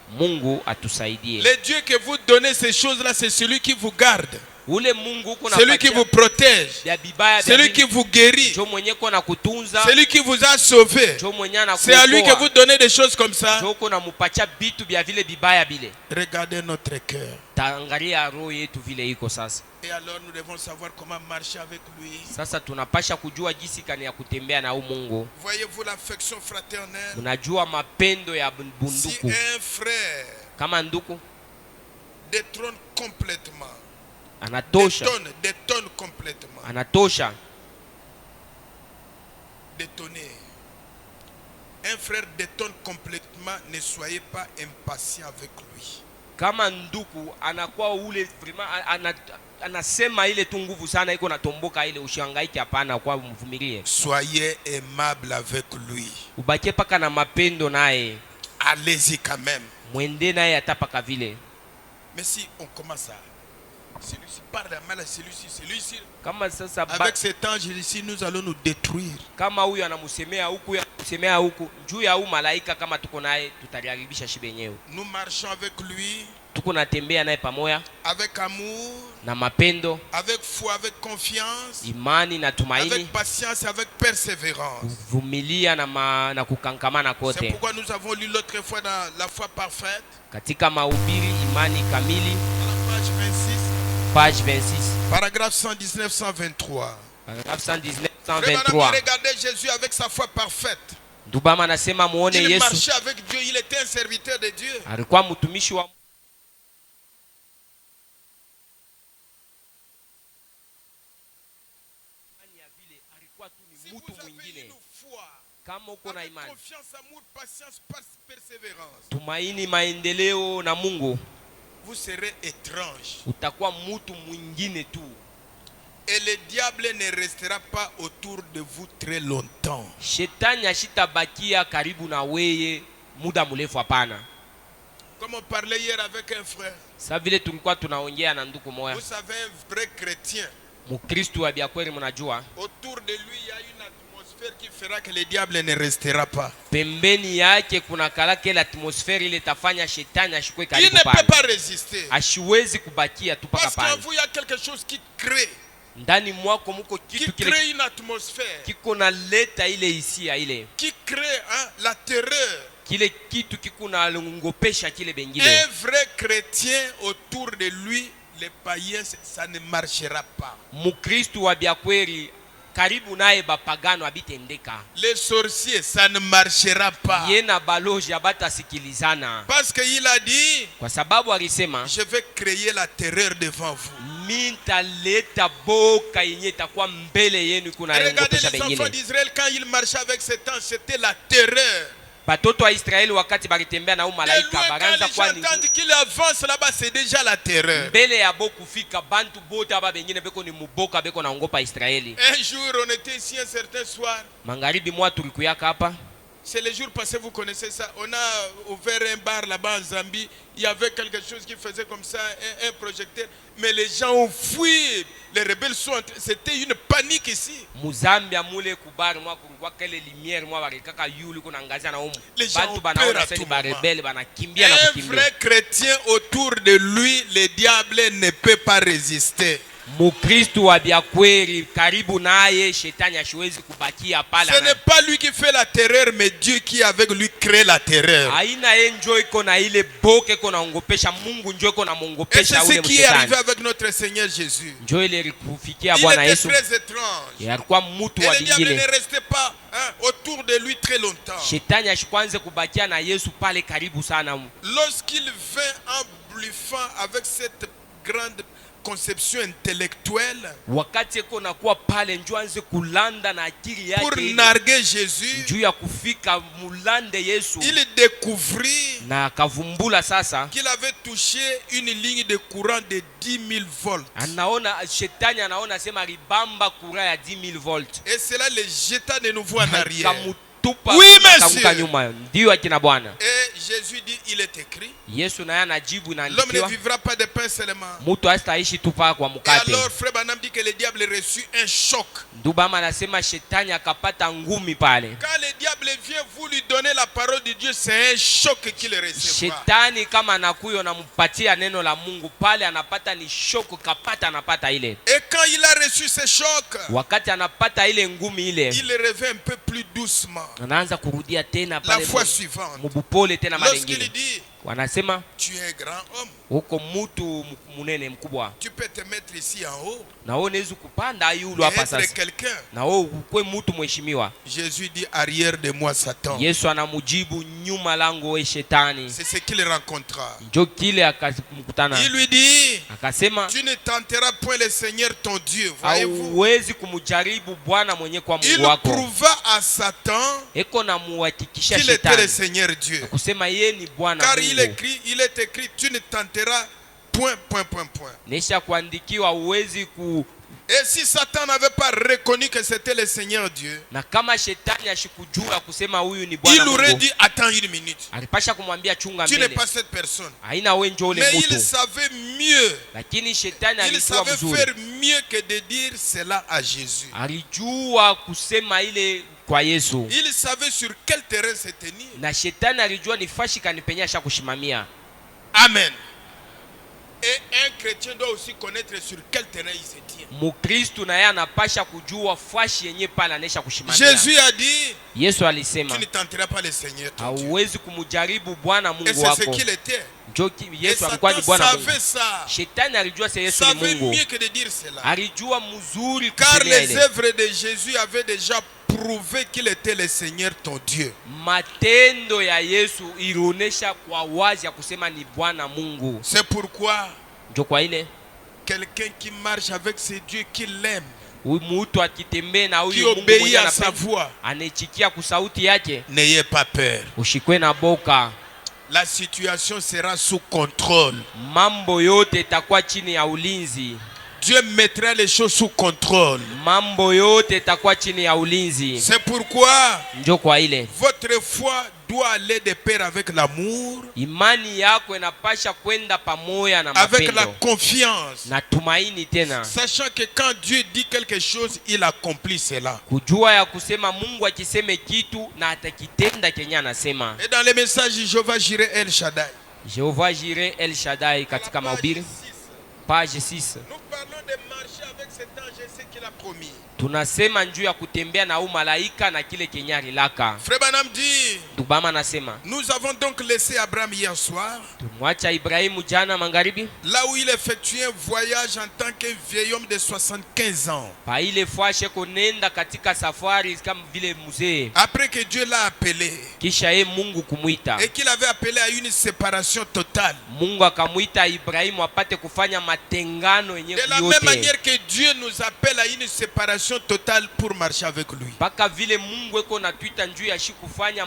Mungu atusaidie. Le Dieu que vous donnez ces choses-là, c'est celui qui vous garde. C'est Celui qui vous protège. Celui qui vous guérit. Celui qui vous a sauvé. C'est à lui que vous donnez des choses comme ça. Regardez notre cœur. Et alors nous devons savoir comment marcher avec lui. Voyez-vous l'affection fraternelle? Si un frère détrône complètement, détonne complètement, détonner. Un frère détonne complètement, ne soyez pas impatient avec lui. Kama nduku anakuwa ule vraiment anasema ile tu nguvu sana iko natomboka ile, ushangaike hapana, kwa mvumilie. Soyez aimable avec lui. Ubakie paka na mapendo naye. Allez-y quand même. Mwende naye atapaka vile. Mais si on commence à celui-ci parle mal à celui-ci, kama sasa avec cet ange ici nous allons nous détruire. Kama huyu anamusemea huku anamusemea huku, juu ya huyu malaika kama tuko naye tutariharibisha shibe yenyewe. Nous marchons avec lui. Tuko natembea naye pamoja. Avec amour. Na mapendo. Avec foi, avec confiance. Imani na tumaini. Avec patience, avec persévérance. Kuvumilia na kukankamana kote. C'est pourquoi nous avons lu l'autre fois dans la foi parfaite. Katika mahubiri imani kamili. Page 26. Page 26. Paragraphe 119 123. Paragraphe 119 123. Regardez Jésus avec sa foi parfaite. Ndubama anasema muone Yesu. Il marchait avec Dieu, il était un serviteur de Dieu. Alikuwa mtumishi wa kama uko na imani, tumaini, maendeleo na Mungu, vous serez étrange. Utakuwa mtu mwingine tu. Et le diable ne restera pas autour de vous très longtemps. Shetani ashitabakia karibu na weye muda mrefu hapana. Comme on parlait hier avec un frère. Sasa vile tulikuwa tunaongea na ndugu moja. Vous savez, un vrai chrétien. Mkristo wa biakweli mnajua. Autour de lui il y a une atmosphère qui fera que le diable ne restera pas. Pembeni yake kuna kalake la atmosphère ile tafanya shetani ashikwe karibu pale. Il ne peut pas résister. Ashiwezi kubakia tu paka pale. Parce qu'en vous il y a quelque chose qui crée. Ndani mwako muko kitu kile qui crée une atmosphère. Kiko na leta ile hisia ile. Qui crée la terreur. Kile kitu kiko na ngopesha kile bengine. Un vrai chrétien autour de lui, les païens, ça ne marchera pas. Mukristo wa biakweli karibu naye bapagano abitendeka. Les sorciers, ça ne marchera pas. Yena baloji abata sikilizana. Parce qu'il a dit, kwa sababu alisema, je vais créer la terreur devant vous. Mintaleta boka yenye itakuwa mbele yenu kuna ngopesha bengine. Regardez les enfants d'Israël quand ils marchaient avec cet ange, c'était la terreur. Batoto wa Israeli wakati baritembea na malaika baranza kwa ni quand qu'il avance là-bas c'est déjà la terreur. Mbele ya boku fika bantu bote aba bengine beko ni muboka beko na ngopa Israeli. Un jour on était ici un certain soir. Mangaribi mwa tulikuyaka hapa. C'est le jour passé, vous connaissez ça. On a ouvert un bar là-bas en Zambie. Il y avait quelque chose qui faisait comme ça, un projecteur. Mais les gens ont fui. Les rebelles sont entrés. C'était une panique ici. Les gens ont peur à tout moment. Un vrai chrétien autour de lui, le diable ne peut pas résister. Mukristo wa biakweli karibu naye shetani ashiwezi kubakia pala. Ce n'est pas lui qui fait la terreur, mais Dieu qui avec lui crée la terreur. Haina enjoy kona ile boke kona ngopesha Mungu njoo kona mongopesha ule mshetani. C'est ce qui est arrivé avec notre Seigneur Jésus. Njoo ile kufikia Bwana Yesu. Il était très étrange. Yalikuwa mtu wa bingine. Et le diable ne restait pas autour de lui très longtemps. Shetani ashikwanze kubakia na Yesu pale karibu sana. Lorsqu'il vint en bluffant avec cette grande conception intellectuelle wakati eko nakuwa pale njoanze kulanda na akili yake pour narguer Jésus, juu ya kufika mulande Yesu, il découvrit na akavumbula sasa qu'il avait touché une ligne de courant de 10 000 volts. Anaona shetani anaona sema ribamba courant ya 10 000 volts, et cela le jeta de nouveau en arrière. anamtupa Oui, akaanguka monsieur. nyuma. Ndio akina Bwana. Et Jésus dit, il est écrit, Yesu naye anajibu l'homme ne inaandikiwa, vivra pas de pain seulement. mtu hastaishi tu paka kwa Et mkate. alors, frère Branham dit que le diable a reçu un choc. Ndubama anasema shetani akapata ngumi pale. Quand le diable vient vous lui donner la parole de Dieu, c'est un choc qu'il recevra. Shetani kama anakuyo nampatia neno la Mungu pale, anapata ni shoko, kapata anapata ile. Et quand il a reçu ce choc, Wakati anapata ile ngumi ile, il revient un peu plus doucement. anaanza kurudia tena La pale fois suivante, mubupole tena lorsqu'il malengine. dit, Wanasema tu es un grand homme, huko mtu munene mkubwa, tu peux te mettre ici en haut na wewe unaweza kupanda yulu et hapa être sasa, quelqu'un. na wewe ukwe mtu mheshimiwa. Jésus dit, arrière de moi, Satan. Yesu anamujibu, nyuma langu we shetani. C'est ce qu'il rencontra. Njo kile akamkutana, Il lui dit, akasema tu ne tenteras point le Seigneur ton Dieu. Voyez-vous, hauwezi kumjaribu Bwana mwenye kwa il Mungu wako. prouva à Satan Eko na muhakikisha qu'il était le shetani Seigneur Dieu. kusema yeye ni Bwana Car il Mungu. est écrit, tu ne tenteras point. Nesha kuandikiwa uwezi ku. Et si Satan n'avait pas reconnu que c'était le Seigneur Dieu, Na kama shetani ashikujua kusema huyu ni il Bwana aurait Mungu, dit, attends une minute, alipasha kumwambia chunga tu n'es mbele, pas cette personne. haina wewe njo ule Mais il mtu. savait mieux, Lakini shetani il alijua savait vizuri, faire mieux que de dire cela à Jésus. alijua kusema ile kwa Yesu, Il savait sur quel terrain se tenir. na shetani alijua ni fashi kanipenyesha kushimamia. Amen. Et un chrétien doit aussi connaître sur quel terrain il se tient. Mukristu na yeye anapasha kujua fashi yenye pale anesha kushimamia. Jésus a dit, Yesu tu alisema ne tenteras pas le Seigneur ton Dieu. hauwezi kumjaribu Bwana Et Mungu c'est ce wako. qu'il était. Njo Et Yesu alikuwa ni Satan Bwana Mungu. savait ça. Shetani alijua se Yesu ni Savait Mungu, mieux que de dire cela. alijua mzuri Car kusemea les ile. œuvres de Jésus avaient déjà prouvé qu'il était le Seigneur ton Dieu. Matendo ya Yesu ilionyesha kwa wazi ya kusema ni Bwana Mungu. C'est pourquoi Njo kwa ile quelqu'un qui marche avec ce Dieu qu'il aime, huyu mtu akitembea na qui huyu Mungu obéit mwenye à sa anapenda, voix, anaitikia kusauti yake, n'ayez pas peur. ushikwe na boka. La situation sera sous contrôle. Mambo yote itakuwa chini ya ulinzi. Dieu mettra les choses sous contrôle. Mambo yote itakuwa chini ya ulinzi. C'est pourquoi Njo kwa ile votre foi doit aller de pair avec l'amour, imani yako inapasha kwenda pamoja na avec la mapendo confiance, na tumaini, tena sachant que quand Dieu dit quelque chose, il accomplit cela. kujua ya kusema Mungu akiseme kitu na atakitenda kenye anasema. Et dans les messages, Jéhovah Jireh El Shaddai, Jehova Jireh El Shaddai katika mahubiri page 6 nous parlons de marcher avec cet ange et ce qu'il a promis. tunasema njuu ya kutembea na malaika na kile kenye alilaka. Frère Branham dit, Tubama anasema nous avons donc laissé Abraham hier soir, tumwacha Ibrahimu jana magharibi, là où il effectuait un voyage en tant qu'un vieil homme de 75 ans. pa ile fwashe konenda katika safari kama vile mzee, Après que Dieu l'a appelé kisha ye Mungu kumwita. et qu'il avait appelé à une séparation totale. Mungu akamwita Ibrahimu apate kufanya matengano yenye De la même yote, manière que Dieu nous appelle à une séparation totale pour marcher avec lui. mpaka vile Mungu eko na twita njuu ya shi kufanya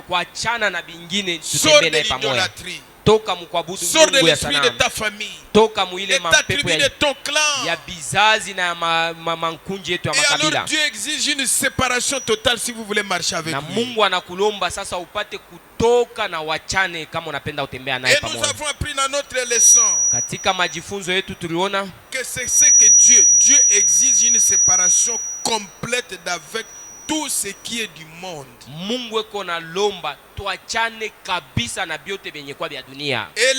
kuachana na bingine, Sors tutembee de naye pamoja. l'idolâtrie. Toka mukwabudu Sors de Mungu ya l'esprit de sanamu, ta famille, toka muile de ta mapepo tribu, de ton clan. ya bizazi na ya mankunji yetu ya Et alors makabila. Dieu exige une séparation totale si vous voulez marcher avec Na lui. Mungu anakulomba sasa upate kutoka na wachane kama unapenda utembea naye Et nous pamoja. avons appris dans notre leçon Katika majifunzo yetu tuliona que c'est ce que Dieu exige une séparation complète d'avec tout ce qui est du monde. Mungu eko na lomba tuachane kabisa na byote benye kwa bya dunia. Et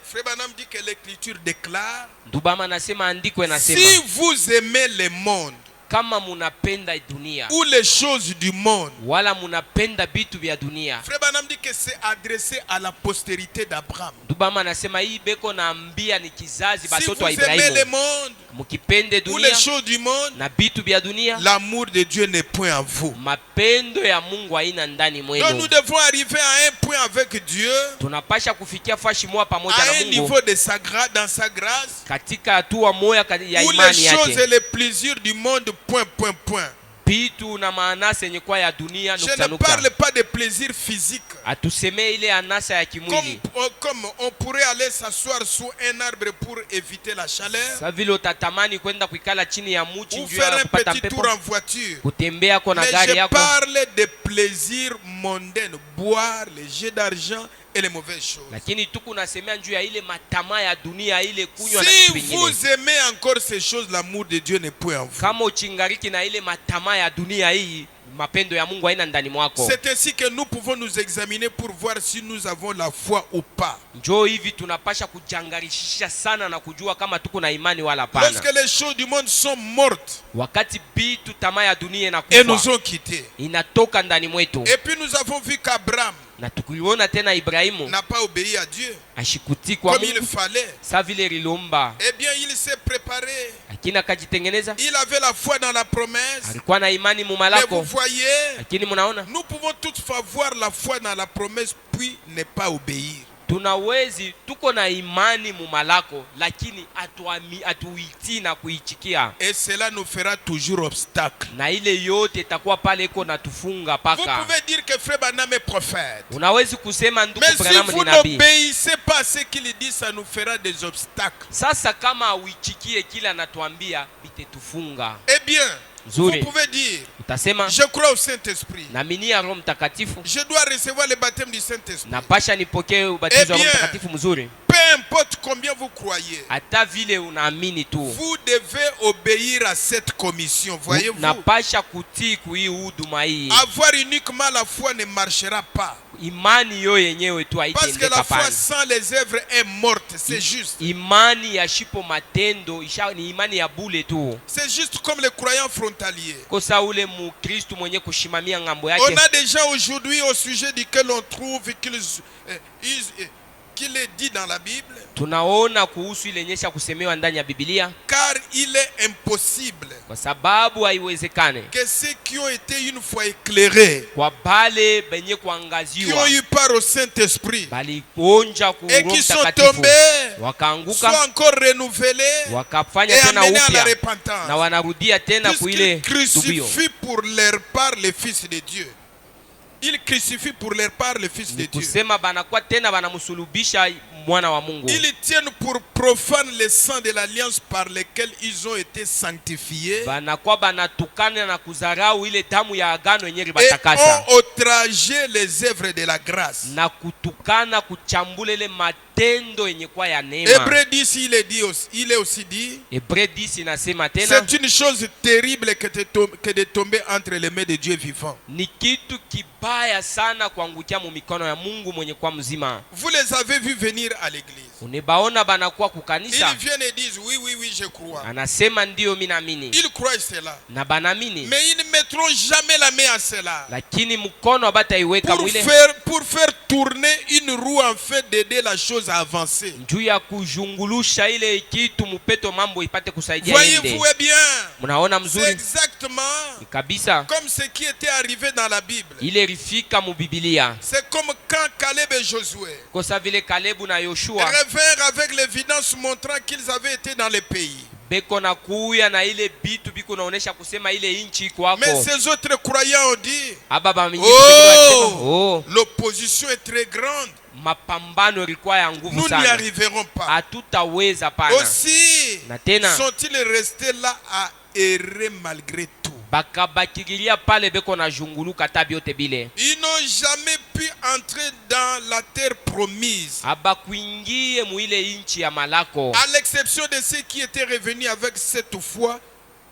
Frère Branham dit que l'écriture déclare, Ndubama anasema, andiko inasema si vous aimez le monde kama munapenda dunia ou les choses du monde. wala munapenda bitu vya dunia. Frère Branham dit que c'est adressé à la postérité d'Abraham. Ndubama anasema hii beko naambia ni kizazi Si batoto vous wa aimez le Ibrahimu, monde mukipende ou dunia les choses du monde, na bitu vya dunia, l'amour de Dieu n'est point en vous. mapendo ya Mungu haina ndani Donc mwenu. nous devons arriver à un point avec Dieu, Tunapasha kufikia fashi moja pamoja à na un Mungu niveau de sa grâce, dans sa grâce, katika hatua moja ya où les imani choses yake, et les plaisirs du monde, point. bitu na maanasa yenye kwa ya dunia Je nukta ne nukta. parle pas de plaisir physique. Atuseme ile anasa ya kimwili. Comme on pourrait aller s'asseoir sous un arbre pour éviter la chaleur. Sa vile utatamani kwenda kuikala chini ya muchi Ou njoo faire ya un kupata petit pepo. tour en voiture. Kutembea kwa na Mais gari je yako. parle de plaisir mondain. Boire, les jeux d'argent et les mauvaises choses. Lakini tuku nasemea njoo ya ile matamaa ya dunia ile kunywa na Si vitu vingine. vous aimez encore ces choses, l'amour de Dieu n'est point en vous. Kama uchingariki na ile matamaa ya dunia hii, mapendo ya Mungu haina ndani mwako. C'est ainsi que nous pouvons nous examiner pour voir si nous avons la foi ou pas. Njoo hivi tunapasha kujangarishisha sana na kujua kama tuko na imani wala hapana. Lorsque les choses du monde sont mortes Wakati bitu tamaa ya dunia et nous inakufa, ont quittés. inatoka ndani mwetu. Et puis nous avons vu qu'Abraham Na tukiona tena Ibrahimu n'a pas obéi à Dieu ashikuti kwa comme il Mungu fallait. sa vile rilomba, Eh bien, il s'est préparé. lakini akajitengeneza. Il avait la foi dans la promesse. Alikuwa na imani Mais vous mumalako, voyez, lakini munaona nous pouvons toutefois avoir la foi dans la promesse puis ne pas obéir. tunawezi tuko na imani mumalako, lakini atuitii na kuichikia, Et cela nous fera toujours obstacle. na ile yote itakuwa pale iko na tufunga Vous paka. pouvez dire que Frère Branham est prophète. Unawezi kusema ndugu Mais si Branham vous ni nabii. n'obéissez pas à ce qu'il dit, ça nous fera des obstacles. Sasa kama uichikie kila anatuambia bitetufunga. Eh bien, vous Nzuri. pouvez dire, Utasema je crois au Saint-Esprit. naaminia Roho Mtakatifu, Je dois recevoir le baptême du Saint-Esprit. napasha nipokee ubatizo wa Roho bien. Mtakatifu mzuri. Peu importe combien vous croyez, Hata vile unaamini tu, vous devez obéir à cette commission. Voyez-vous, napasha kutii kuhii huduma hii. avoir uniquement la foi ne marchera pas. Imani yo yenyewe tu Parce que haitendeka la foi pale. sans les œuvres est morte. C'est juste. Imani ya shipo matendo ni imani ya bule tu. C'est juste comme les croyants frontaliers. Kosa ule mukristu mwenye kushimamia ngambo On yake. a des gens aujourd'hui au sujet duquel on trouve qu'il est dit dans la Bible, Tunaona kuhusu ile nyesha kusemewa ndani ya Biblia, car il est impossible kwa sababu haiwezekane que ceux qui ont été une fois éclairés, kwa bale benye qui kuangaziwa ont eu part au Saint-Esprit balionja ku et Roho qui sont Mtakatifu, tombés, wakaanguka soient encore renouvelés wakafanya et tena amenés à la upya na repentance, wanarudia tena kuile puisqu'ils tubio. crucifient pour leur part le Fils de Dieu. Ils crucifient pour leur part le Fils de Ni Dieu. kusema banakuwa tena banamsulubisha mwana wa Mungu. Ils tiennent pour profane le sang de l'alliance par lequel ils ont été sanctifiés Banakuwa banatukana na kuzarau ile damu ya agano yenye et ribatakasa, ont outragé les œuvres de la grâce. na kutukana kuchambula ile matendo yenye kwa ya neema. Hébreux 10, il est aussi dit, Hebreu 10 inasema tena c'est une chose terrible que de tomber entre les mains de Dieu vivant. ni kitu kibaya sana kuangukia mu mikono ya Mungu mwenye kwa mzima. Vous les avez vus venir à l'église. Unebaona banakuwa Ils kukanisa, viennent et disent, oui, oui, oui, je crois. anasema ndio mimi naamini, Ils croient cela. na banamini, Mais ils ne mettront jamais la main à cela. lakini mkono bataiweka mwile Pour faire tourner une roue en fait d'aider la chose à avancer. juu ya kujungulusha ile kitu mupeto mambo ipate kusaidia Voyez-vous ende. eh bien, Mnaona c'est mzuri exactement kabisa comme ce qui était arrivé dans la Bible. ile rifika mu Biblia, C'est comme quand Caleb et Josué kosa vile Kalebu na Yoshua revinrent avec l'évidence montrant qu'ils avaient été dans le pays. beko na kuya na ile bitu biko naonesha kusema ile inchi iko Mais wako. ces autres croyants ont dit, Aba baminyi oh, l'opposition est très grande. mapambano ilikuwa ya nguvu Nous n'y sana, arriverons pas. hatutaweza pana. Aussi, Na tena sont-ils restés là à errer malgré tout? bakabakilia pale beko na junguluka tabiote bile, Ils n'ont jamais pu entrer dans la terre promise, abakuingie muile inchi ya malako, à l'exception de ceux qui étaient revenus avec cette foi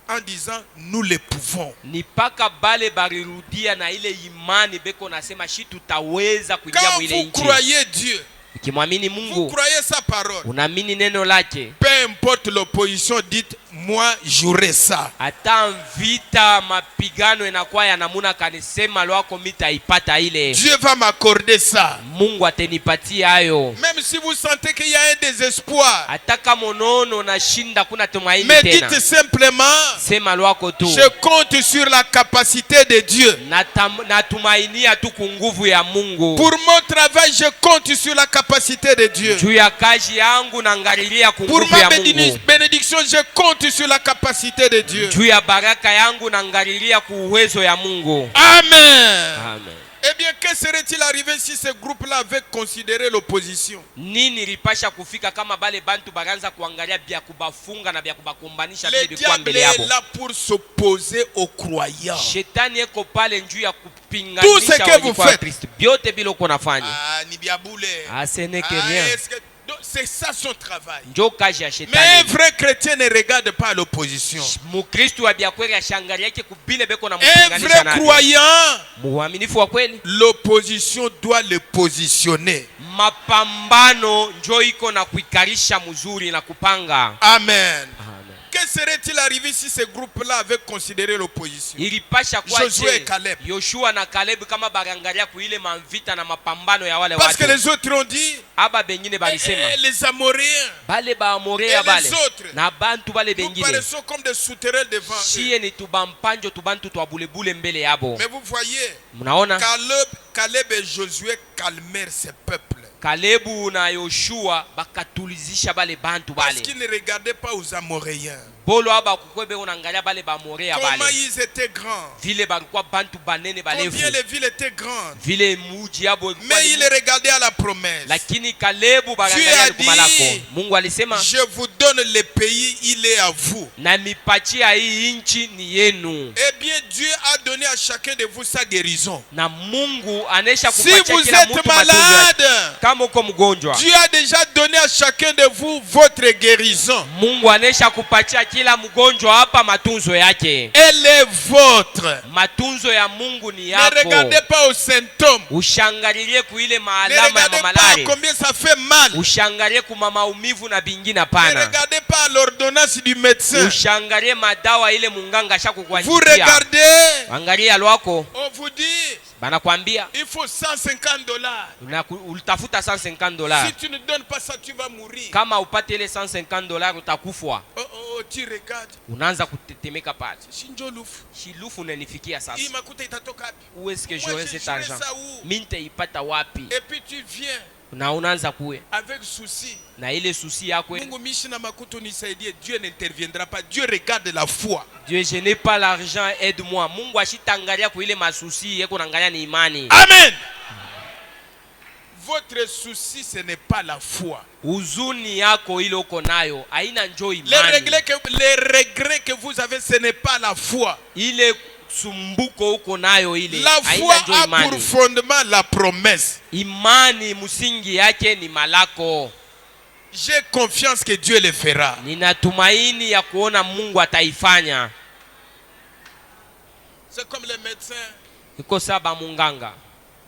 en disant nous le pouvons. ni paka bale barirudia na ile imani beko nasema shi tutaweza kuingia Quand muile vous inchi. croyez Dieu, Ukimwamini vous Mungu, croyez sa parole, unaamini neno lake, peu importe l'opposition, dites moi j'aurai ça. hata vita mapigano inakuwa ya namuna kanisema lwako mitaipata ile, Dieu va m'accorder ça. Mungu atenipatia hayo. Même si vous sentez qu'il y a un désespoir, Hata kama unaona unashinda kuna tumaini mais tena, dites simplement sema lwako tu, je compte sur la capacité de Dieu. natumainia tu kunguvu ya Mungu. Pour mon travail, je compte sur la capacité de Dieu. Juu ya kazi yangu na ngalilia Pour kunguvu ma ya Mungu. bénédiction, je compte sur la capacité de Dieu. juu ya baraka yangu na ngarilia ku uwezo ya Mungu. Amen. Amen. Eh bien, que serait-il arrivé si ce groupe-là avait considéré l'opposition? Nini ripasha kufika kama bale bantu baranza kuangalia bya kubafunga na bya kubakumbanisha Le bile bikuwa diable mbele est yabo. là pour s'opposer aux croyants. Shetani eko pale njuu ya Tout ce kupinganisha que vous wajikwa faites. Kristo. Byote bilo uko nafanya. Ah, ni biaboule. Ah, ce n'est que rien. Donc, c'est ça son travail. Njo kazi ya Mais un shetani. vrai chrétien ne regarde pas l'opposition. Mukristo wa bya kweli ashangalia yake kubile beko na Un mpinganisha vrai naye. croyant, Muaminifu wa kweli. l'opposition doit le positionner. Mapambano njo iko na kuikarisha mzuri na kupanga. Amen. Amen. Que serait-il arrivé si ce groupe-là avait considéré l'opposition? Ilipasha kwa Josué et Caleb. Yoshua na Caleb kama barangalia kuile mavita na mapambano ya wale Parce que watu. les autres ont dit, Aba bengine balisema les Amoréens, bale ba Amorea et bale les autres, na bantu bale nous bengine paraissons comme des souterrains devant eux. shie ni tubampanjo tubantu twabulebule mbele yabo. Mais vous voyez, Mnaona Caleb et Josué calmèrent ces peuples. Kalebu na Yoshua bakatulizisha bale bantu Parce bale. qu'ils ne regardaient pas aux Amoréens. Bolo aba kukwebe unangalia bale ba Amorea Comment bale. ils étaient grands. Vile balikuwa bantu banene balefu. Combien les villes étaient grandes. Vile muji yabo Mais ils regardaient à la promesse. lakini Kalebu barangalia kumalako. Mungu alisema Je vous donne le pays, il est à vous. na mipachia hii nchi ni yenu. Eh bien, Dieu a donné à chacun de vous sa guérison. Na Mungu anesha Si kupatia vous kila êtes mtu matunzo yake. malade, Kama uko mgonjwa, Dieu a déjà donné à chacun de vous votre guérison. Mungu anesha kupatia kila mgonjwa hapa matunzo yake. Elle est votre. Matunzo ya Mungu ni Ne yako. regardez pas aux symptômes. Ushangalie kuile Ne maalama ya regardez pas mamalare. combien ça fait mal. Ushangalie kuma maumivu na bingine Ne hapana. regardez pas l'ordonnance du médecin. Ushangalie madawa ile munganga Vous shakukuandikia. regardez, Angalia lwako. on vous dit, Banakwambia il faut $150. ulitafuta $150. Si tu ne donnes pas ça, tu vas mourir. Kama upate ile $150 utakufwa. Oh, tu regardes. Unaanza kutetemeka pale. Shinjolufu. Shilufu unanifikia sasa. Hii makuta itatoka wapi? Où est-ce que Moi, j'aurai j'ai cet géré argent? ça où? Mimi nitaipata wapi? Et puis tu viens Na unaanza kuwe avec souci. na ile susi yako. Mungu mishi na makuta unisaidie. Dieu n'interviendra pas. Dieu regarde la foi. Dieu, je n'ai pas l'argent, aide-moi. Mungu ashitangalia kuile masusi yako naangalia ni imani. Amen. Votre souci, ce n'est pas la foi. Huzuni yako ile uko nayo haina njoo Les imani. regrets que vous avez, ce n'est pas la foi. Ile sumbuko uko nayo ile La foi haina njoo a imani. pour fondement la promesse. Imani msingi yake ni malako. J'ai confiance que Dieu le fera. Ninatumaini ya kuona Mungu ataifanya. C'est comme les médecins. Iko saba munganga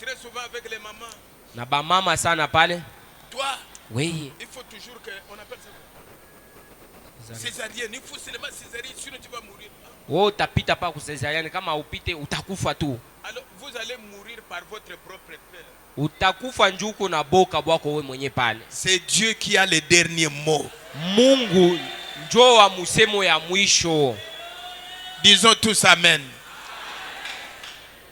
Très souvent avec les mamans. na ba mama sana pale. Toi, Oui. il faut toujours qu'on appelle ça césarienne. Il faut seulement césarienne, sinon tu vas mourir. Wewe utapita pa kusezariani, kama upite utakufa tu. Alors vous allez mourir par votre propre père. Utakufa njuku na boka bwako wewe mwenye pale. C'est Dieu qui a le dernier mot. Mungu njoo wa musemo ya mwisho. Disons tous amen.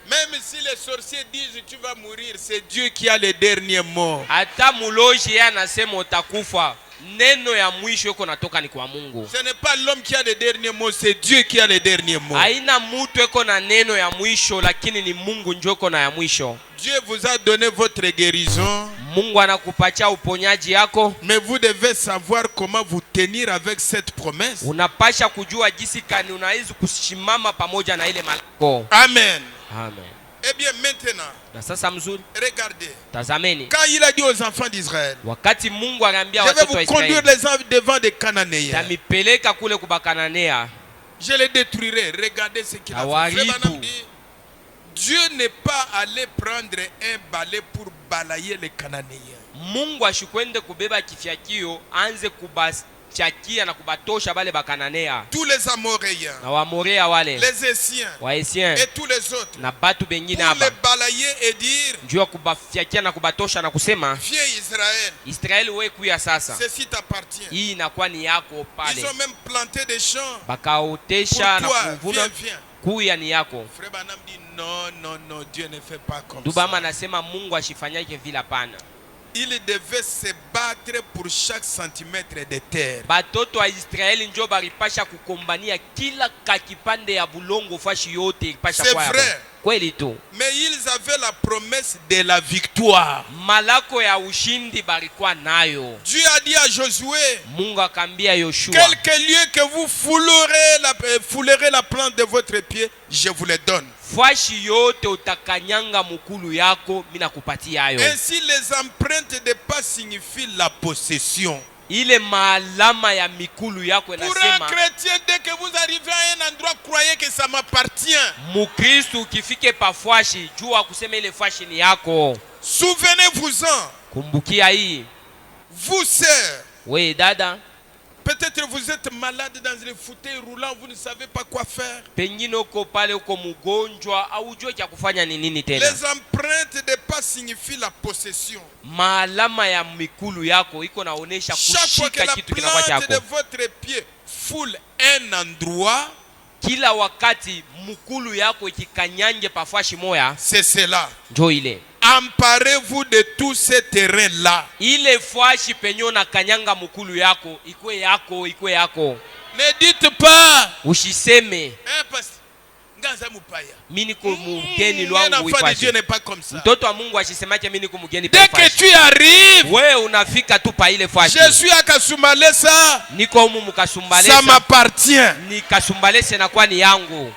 Même si les sorciers disent tu vas mourir, c'est Dieu qui a le dernier mot. Hata muloji ya anasema utakufa, neno ya mwisho yuko natoka ni kwa Mungu. Ce n'est pas l'homme qui a le dernier mot, c'est Dieu qui a le dernier mot. Haina mtu yuko na neno ya mwisho, lakini ni Mungu njoo yuko na ya mwisho. Dieu vous a donné votre guérison. Mungu anakupatia uponyaji yako. Mais vous devez savoir comment vous tenir avec cette promesse. Unapasha kujua jinsi kani unaweza kusimama pamoja na ile malako. Amen. Amen. Eh bien maintenant, Na sasa mzuri, regardez. tazameni. Quand il a dit aux enfants d'Israël, Wakati Mungu anaambia je vais watoto wa vous conduire Israeli, les enfants devant des Cananéens. tamipeleka kule kubakananea. Je les détruirai. Regardez ce qu'il a fait. Awaribu. Frère Branham dit, Dieu n'est pas allé prendre un balai pour balayer les Cananéens. Mungu ashikwende kubeba kifyakio anze kubachakia na kubatosha bale bakananea Tous les Amoréens, na Wamorea wale les Essiens Waesien et tous les autres, na batu bengine pour les hapa balayer et dire, njoo ya kubafyakia na kubatosha na kusema, viens Israël, Israeli wewe kuya sasa, ceci t'appartient. hii inakuwa ni yako Ils pale. ont même planté des champs. Bakaotesha na Pour toi, kuvuna, viens. kuya ni yako. Frère Branham dit non, Dieu ne fait pas comme Dubama ça. anasema Mungu ashifanyake vile hapana. il devait se battre pour chaque centimètre de terre. batoto wa Israeli njo baripasha kukombania kila kakipande ya bulongo fashi yote ilipasha C'est kwa yabo. vrai. Kweli tu. Mais ils avaient la promesse de la victoire. Malako ya ushindi barikuwa nayo. Dieu a dit à Josué, Mungu akambia Yoshua, quelque lieu que vous foulerez la plante de votre pied, je vous le donne. fashi yote utakanyanga mukulu yako mina kupatia ayo. Ainsi les empreintes de pas signifient la possession. Ile maalama ya mikulu yako Pour un inasema chrétien, dès que vous arrivez à un endroit, croyez que ça m'appartient. Mukristu ukifike pa fashi jua kusema ile fashi ni yako. Souvenez-vous-en. Kumbukia hii. Vous, sœurs, We dada, peut-être vous êtes malade dans le fauteuil roulant, vous ne savez pas quoi faire. pengine uko pale uko mgonjwa au ujue cha kufanya ni nini tena. Les empreintes de pas signifient la possession. Maalama ya mikulu yako iko naonesha Chaque fois que kushika la kitu kinakuwa plante de chako. votre pied foule un endroit, Kila wakati mukulu yako ikikanyanje pa fashi moya, c'est cela. njo ile. Emparez-vous de tous ces terrains-là. Ile fashi penyo na kanyanga mukulu yako, ikwe yako, ikwe yako. Ne dites pas, Ushiseme, pasteur, Ngaza Mupaya. mimi niko mgeni Un lwangu enfant de ifashi. Dieu n'est pas comme ça. Mtoto wa Mungu ashisemake mimi niko mgeni Dès pa que fashi. tu arrives, Wewe unafika tu pa ile fashi. je suis à Kasumalesa, Niko humu ça mukasumbalesa. m'appartient. Ni kasumbalese na kwa ni yangu.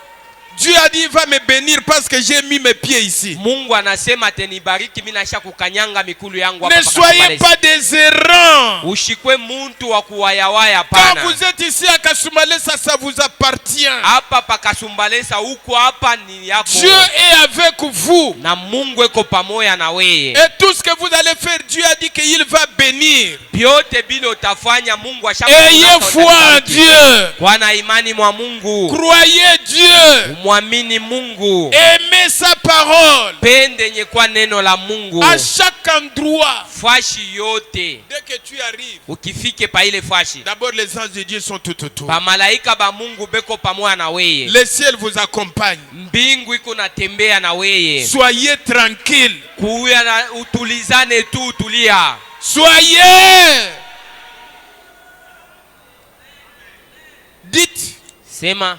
Dieu a dit, il va me bénir parce que j'ai mis mes pieds ici. Mungu anasema atanibariki mimi nasha kukanyanga mikulu yangu Ne hapa pa soyez Kasumbalesa. pas des errants. Ushikwe muntu wa kuwayawaya Quand pana. vous êtes ici à Kasumalesa, ça vous appartient. Hapa pa Kasumbalesa huko hapa ni yako. Dieu est avec vous. Na Mungu eko pamoja na weye. Et tout ce que vous allez faire, Dieu a dit qu'il va bénir. Byote bile utafanya Mungu Ayez foi en Dieu. Kwa na imani mwa Mungu. Croyez Dieu. Umwamini Mungu. Aimez sa parole. Pende nye kwa neno la Mungu. À chaque endroit. Fashi yote. Dès que tu arrives, Ukifike pa ile fashi. d'abord les anges de Dieu sont tout autour. Ba malaika ba Mungu beko pamoja na weye. Le ciel vous accompagne. Mbingu iko natembea na weye. Soyez tranquille. Kuya na utulizane tu, tulia. Soyez. Dites, Sema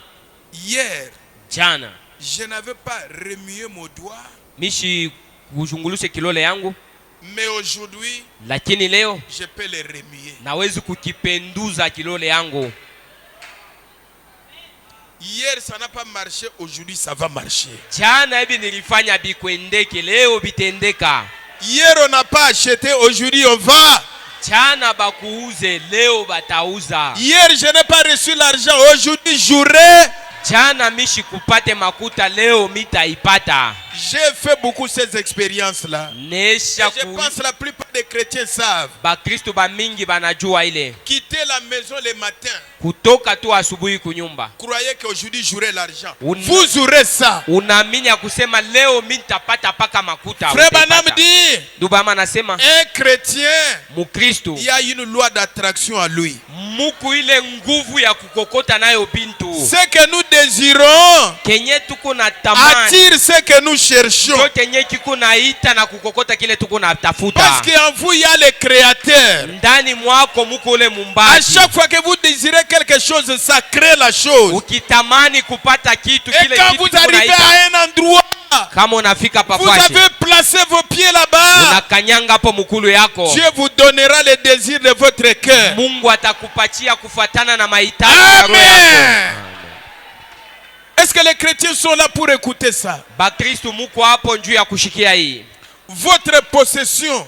hier, jana je n'avais pas remué mon doigt, mishi kuzunguluse kilole yangu, mais aujourd'hui, lakini leo je peux le remuer. nawezi kukipenduza kilole yangu. Hier, ça n'a pas marché, aujourd'hui, ça va marcher. Jana hivi nilifanya bikwendeke, leo bitendeka. Hier, on n'a pas acheté, aujourd'hui, on va. Jana bakuuze, leo batauza. Hier, je n'ai pas reçu l'argent, aujourd'hui, j'aurai. Jana mishi kupate makuta, leo mitaipata. J'ai fait beaucoup ces expériences-là. Et Nesha je pense que la plupart des chrétiens savent. Bakristo ba mingi banajua ile. Quitter la maison le matin. Kutoka tu asubuhi kunyumba. Croyez qu'aujourd'hui, j'aurai l'argent. Un- Vous aurez ça. Unaamini ya kusema leo mimi nitapata paka makuta. Frère utaipata. Banam dit, Dubama anasema un chrétien, Mukristo il y a une loi d'attraction à lui. muku ile nguvu ya kukokota nayo bintu. Ce que nous désirons Kenye tuko na tamani. attire ce que nous cherchons. Ndio kenye kiko naita na kukokota kile tuko na tafuta. Parce qu'en vous, il y a le créateur. Ndani mwako muko ule À mumbaji. chaque fois que vous désirez quelque chose, ça crée la chose. Ukitamani kupata kitu Et kile quand kitu vous kiko arrivez naita. à un endroit, Kama unafika vous pafashi. avez placé vos pieds là-bas, Unakanyanga hapo mukulu yako. Dieu vous donnera les désirs de votre cœur. Mungu atakupatia kufuatana na mahitaji ya roho yako. Amen. Est-ce que les chrétiens sont là pour écouter ça? Bakristo muko hapo njuu ya kushikia hii. Votre possession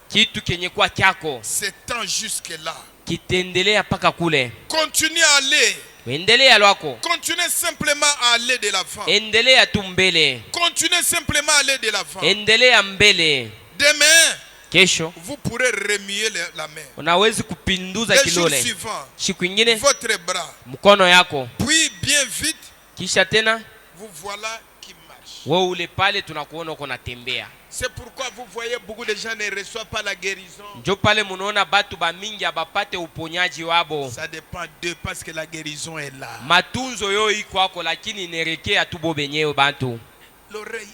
Kitu kenye kwa kyako s'étend jusque-là. kitendelea paka kule. Continuez à aller. Endelea lwako. Continuez simplement à aller de l'avant. Endelea tu mbele. Continuez simplement à aller de l'avant. Endelea mbele. Demain, Kesho vous pourrez remuer la main. unawezi kupinduza Les jours kilole. suivants, Siku ingine votre bras. mkono yako. Puis, bien vite, Kisha tena vous voilà qui marche. wewe ule pale tunakuona uko natembea. C'est pourquoi vous voyez beaucoup de gens ne reçoivent pas la guérison. Njo pale munaona batu ba mingi abapate uponyaji wabo. Ça dépend d'eux parce que la guérison est là. Matunzo yo iko kwako lakini nerekea tu bo benyewe bantu. L'oreille,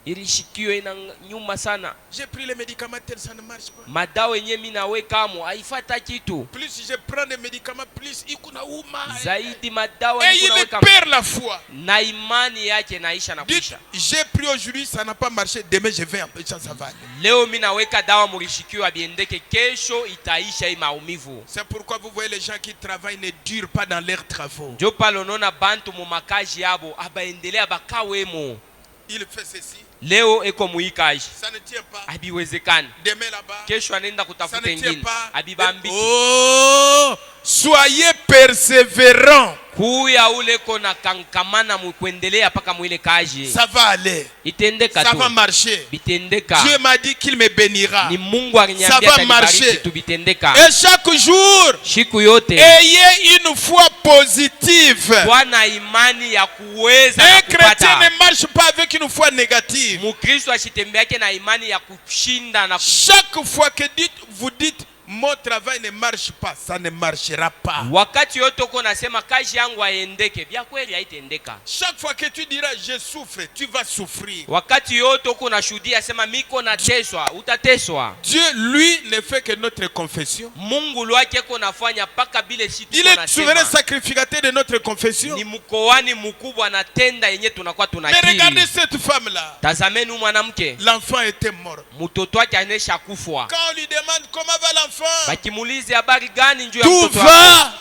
ilishikio ina nyuma sana. J'ai pris les médicaments tels ça ne marche pas. Madawa yenyewe mimi nawekamo haifata kitu. Plus je prends des médicaments, plus ikuna uma. Zaidi madawa Et il perd la foi. Na imani yake naisha na kuisha. J'ai pris aujourd'hui, ça n'a pas marché. Demain je vais ça va. Leo mimi naweka dawa mulishikio abiendeke, kesho itaisha hii maumivu. C'est pourquoi vous voyez les gens qui travaillent ne durent pas dans leurs travaux. Ndio pale unaona bantu mu makazi yabo abaendelea bakawemo. Il fait ceci. Leo eko muikaji. Ça ne tient pas. Abiwezekani. Demain là-bas. Kesho anaenda kutafuta ingine. Abibambi. Oh, soyez persévérants. Kuya ule kona kankamana mukuendelea paka mwile kaji. Ça va aller. Itendeka tu. Ça va marcher. Bitendeka. Dieu m'a dit qu'il me bénira. Ni Mungu aliniambia atanibariki tu bitendeka. Et chaque jour, siku yote ayez une foi positive. Bwana imani ya kuweza Un kupata. chrétien ne marche pas avec une foi négative. Mukristo asitembeake na imani ya kushinda na chaque fois que vous dites mon travail ne marche pas, ça ne marchera pas. Wakati yote uko nasema kazi yangu aendeke, bia kweli haitendeka. Chaque fois que tu diras je souffre, tu vas souffrir. Wakati yote uko nashuhudia sema miko nateswa, utateswa. Dieu lui ne fait que notre confession. Mungu lwake ko nafanya paka bile situ il est souverain sacrificateur de notre confession. Ni mkoani mkubwa anatenda yenye tunakuwa tunakiri. Mais regardez cette femme là. Tazameni mwanamke. L'enfant était mort. Mtoto wake anesha kufwa. Quand on lui demande comment va l'enfant, bakimulize habari gani njoo ya tout mtoto va.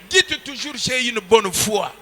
Dites toujours j'ai une bonne foi.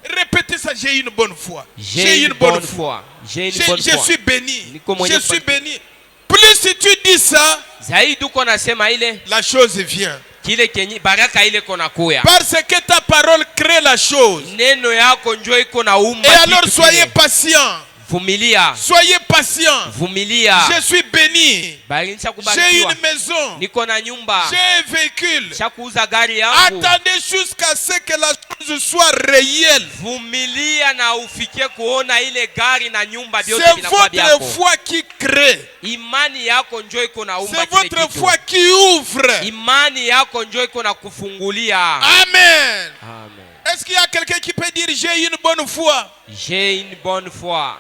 Répétez ça, j'ai une bonne foi. J'ai une bonne foi. J'ai une bonne foi. Je suis béni. Je suis béni. Plus si tu dis ça, zaidi uko nasema ile, la chose vient. Kile kenyi baraka ile kona kuya. Parce que ta parole crée la chose. Neno yako njoo iko na umba. Et alors soyez patient. Vumilia. Soyez patient. Vumilia. Je suis béni. J'ai une maison. Niko na nyumba. J'ai un véhicule. Shakuuza gari yangu. Attendez jusqu'à ce que la chose soit réelle. Vumilia na ufikie kuona ile gari na nyumba vyote C'est vinakuwa vyako. votre foi qui crée. Imani yako njoo iko na umba kile kitu. C'est votre foi qui ouvre. Imani yako njoo iko na kufungulia. Amen. Amen. Est-ce qu'il y a quelqu'un qui peut dire j'ai une bonne foi? J'ai une bonne foi.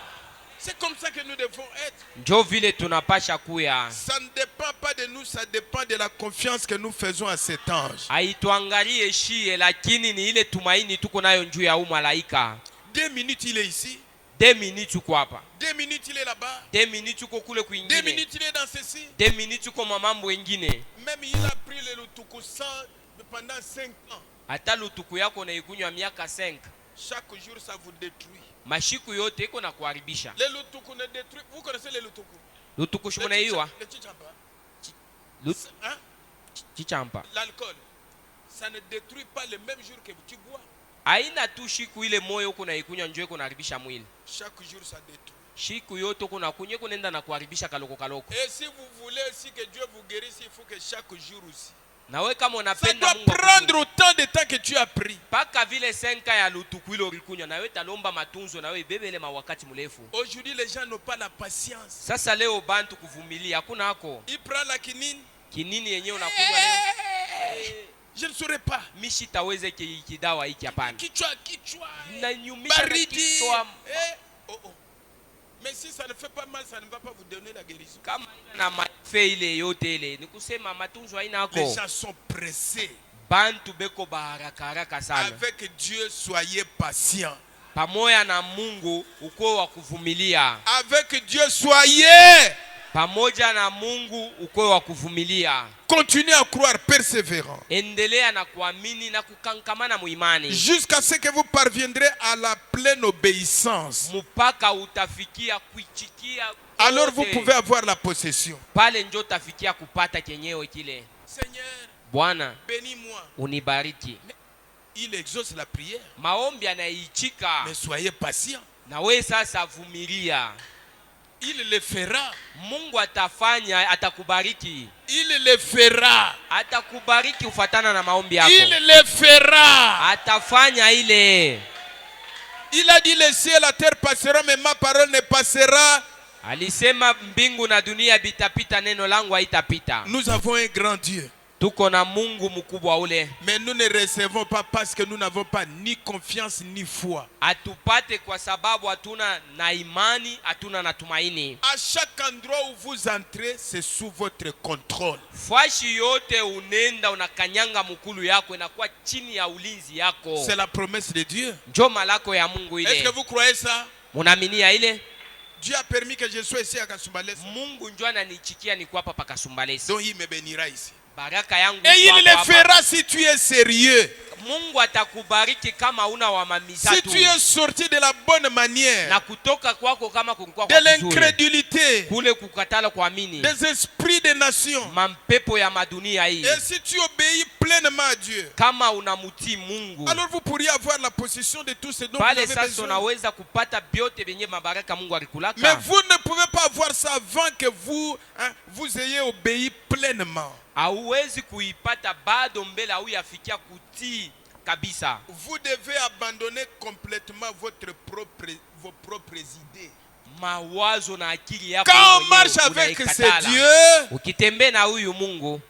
C'est comme ça que nous devons être. Njoo vile tunapasha kuya. Ça ne dépend pas de nous, ça dépend de la confiance que nous faisons à cet ange. Haituangalie shie, lakini ni ile tumaini tuko nayo juu ya malaika. 2 minutes il est ici. 2 minutes uko hapa. 2 minutes il est là-bas. 2 minutes uko kule kwingine. 2 minutes il est dans ceci. 2 minutes uko mambo mengine. Même il a pris le lutuku pendant 5 ans. Hata lutuku yako na ikunywa miaka 5. Chaque jour ça vous détruit. Mashiku yote iko na kuharibisha. Les lutuku ne détruit. Vous connaissez les lutuku? Lutuku shumunaiwa? Le chichamba. Hein? Chichamba. L'alcool. Ça ne détruit pas le même jour que tu bois. Aina tu shiku ile moyo uko na ikunywa njoo iko naharibisha mwili. Chaque jour ça détruit. Shiku yote uko na kunywa kunaenda na kuharibisha kaloko kaloko. Et si vous voulez aussi que Dieu vous guérisse, il faut que chaque jour aussi. Nawe kama Ça unapenda doit prendre autant de temps que tu as pris. Paka vile 5 ya lutuku ile ulikunywa nawe talomba matunzo nawe bebele mawakati mrefu. Aujourd'hui les gens n'ont pas la patience. Sasa leo bantu kuvumilia hakuna hako. Il prend la quinine. Kinini yenyewe unakunywa leo. Je ne saurais pas. Mishi taweze kidawa hiki hapana. Kichwa. Na nyumisha kichwa. Oh. Mais si ça ne fait pas mal, ça ne va pas vous donner la guérison. Kama na mafe ile yote ile ni kusema matunzo haina hako. Les gens sont pressés. Bantu beko haraka sana. Avec Dieu soyez patient. Pamoja na Mungu uko wa kuvumilia. Avec Dieu soyez. Pamoja na Mungu uko wa kuvumilia. Continuez à croire, persévérant. Endelea na kuamini na kukankamana muimani. Jusqu'à ce que vous parviendrez à la pleine obéissance. Mupaka utafikia kuichikia. Alors vous pouvez avoir la possession. Pale njo utafikia kupata kenyewe kile. Seigneur, Bwana, bénis-moi. Unibariki. Il exauce la prière. Maombi anaichika. Mais soyez patient. Na we sasa vumilia. Il le fera. Mungu atafanya, atakubariki. Il le fera. Atakubariki ufatana na maombi yako. Il le fera. Atafanya ile. Il a dit le ciel et la terre passeront mais ma parole ne passera. Alisema mbingu na dunia bitapita neno langu haitapita. Nous avons un grand Dieu. tuko na Mungu mkubwa ule. Mais nous ne recevons pas parce que nous n'avons pas ni confiance ni foi. Atupate kwa sababu hatuna na imani, hatuna na tumaini. À chaque endroit où vous entrez, c'est sous votre contrôle. Fashi yote unenda unakanyanga mukulu yako inakuwa chini ya ulinzi yako. C'est la promesse de Dieu. Njo malako ya Mungu ile. Est-ce que vous croyez ça? Munaaminia ile? Dieu a permis que je sois ici à Kasumbalesa. Mungu njo ananichikia niko hapa pa Kasumbalesa. Donc il me bénira ici. Baraka yangu Et il le fera si tu es sérieux. Mungu atakubariki kama una wamamiza si tu. tu es sorti de la bonne manière, Na kutoka kwako kama kulikuwa de kwa kuzuri. l'incrédulité, Kule kukatala kuamini. des esprits des nations. Mampepo ya madunia hii. Et si tu obéis pleinement à Dieu, Kama unamutii Mungu. alors vous pourriez avoir la possession de tout ce dont vous Pale avez sasa besoin. unaweza kupata vyote vyenye mabaraka Mungu alikulaka. Mais vous ne pouvez pas avoir ça avant que vous ayez obéi pleinement. Hauwezi kuipata bado mbele hauyafikia kutii kabisa. Vous devez abandonner complètement vos propres idées. Mawazo na akili yako. Quand on marche avec ce Dieu, ukitembea na huyu Mungu,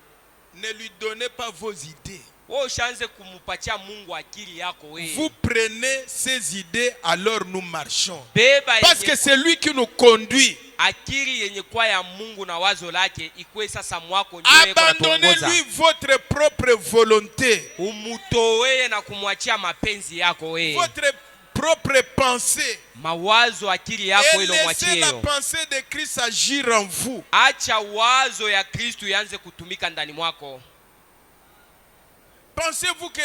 ne lui donnez pas vos idées. wewe ushaanze kumupatia Mungu akili yako wewe. Vous prenez ces idées, alors nous marchons. Beba Parce que c'est lui qui nous conduit. akili yenye kwa ya Mungu na wazo lake ikwe sasa mwako ndio yeye anatuongoza. Abandonnez-lui votre propre volonté. Umutoe na kumwachia mapenzi yako wewe. Votre propre pensée. Mawazo akili yako Et ile laissez mwachie la hiyo. pensée de Christ agir en vous. Acha wazo ya Kristo ianze kutumika ndani mwako. Pensez-vous que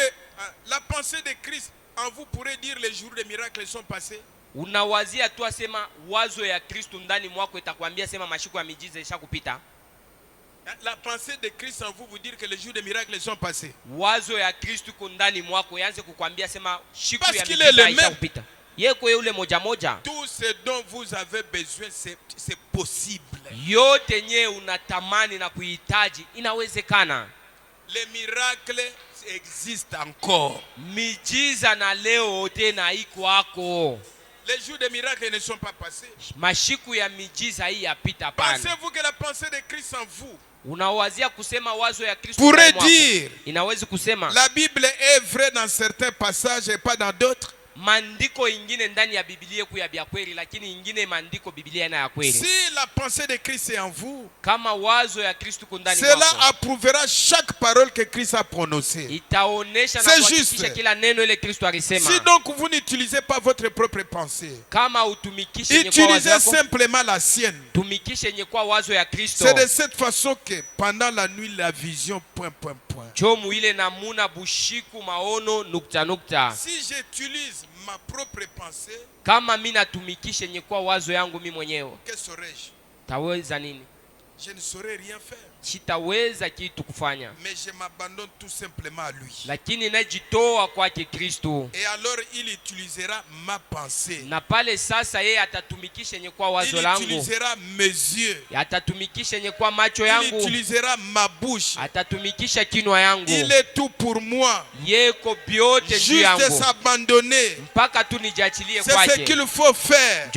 la pensée de Christ en vous pourrait dire les jours de miracles sont passés? Unawazia tu asema wazo ya Kristo ndani mwako itakwambia sema mashiko ya miujiza ishakupita? La pensée de Christ en vous vous dire que les jours de miracles sont passés. Wazo ya Kristo iko ndani mwako yaanze kukwambia sema siku Parce ya qu'il est le miujiza même. ishakupita. Yeko yule moja moja. Tout ce dont vous avez besoin, c'est possible. Yote nye unatamani na kuhitaji inawezekana. Les miracles existent encore. Miujiza na leo tena iko hako. Les jours de miracles ne sont pas passés. Mashiku ya miujiza hii yapita pana. Pensez-vous que la pensée de Christ en vous Unawazia kusema wazo ya Kristo pourrait ndani mwako dire inawezi kusema la Bible est vraie dans certains passages et pas dans d'autres? maandiko ingine ndani ya Biblia kuya bya kweli lakini ingine maandiko Biblia ina ya kweli. Si la pensée de Christ est en vous, Kama wazo ya Kristo ndani cela mwako approuvera chaque parole que Christ a prononcée. itaonesha na C'est kuhakikisha juste. kila neno ile Kristo alisema. Si donc vous n'utilisez pas votre propre pensée, Kama utumikishe yenye kwa wazo utilisez yako, simplement la sienne. tumikishe yenye kwa wazo ya Kristo. C'est de cette façon que pendant la nuit, la vision, point. Chomu ile namuna bushiku maono nukta nukta. Si j'utilise ma propre pensée, Kama mimi natumikishe yenye kwa wazo yangu mimi mwenyewe, que saurais-je? taweza nini? Je ne saurais rien faire. Sitaweza kitu kufanya. Mais je m'abandonne tout simplement à lui. Lakini najitoa kwake Kristo. Et alors il utilisera ma pensée. Na pale sasa yeye atatumikisha yenye kwa wazo Il langu. utilisera mes yeux. Atatumikisha yenye kwa macho Il yangu. utilisera ma bouche. Atatumikisha kinwa yangu. Il est tout pour moi. Yeko biote juu Juste yangu. s'abandonner. Mpaka tu nijiachilie C'est ce kwake. qu'il faut faire.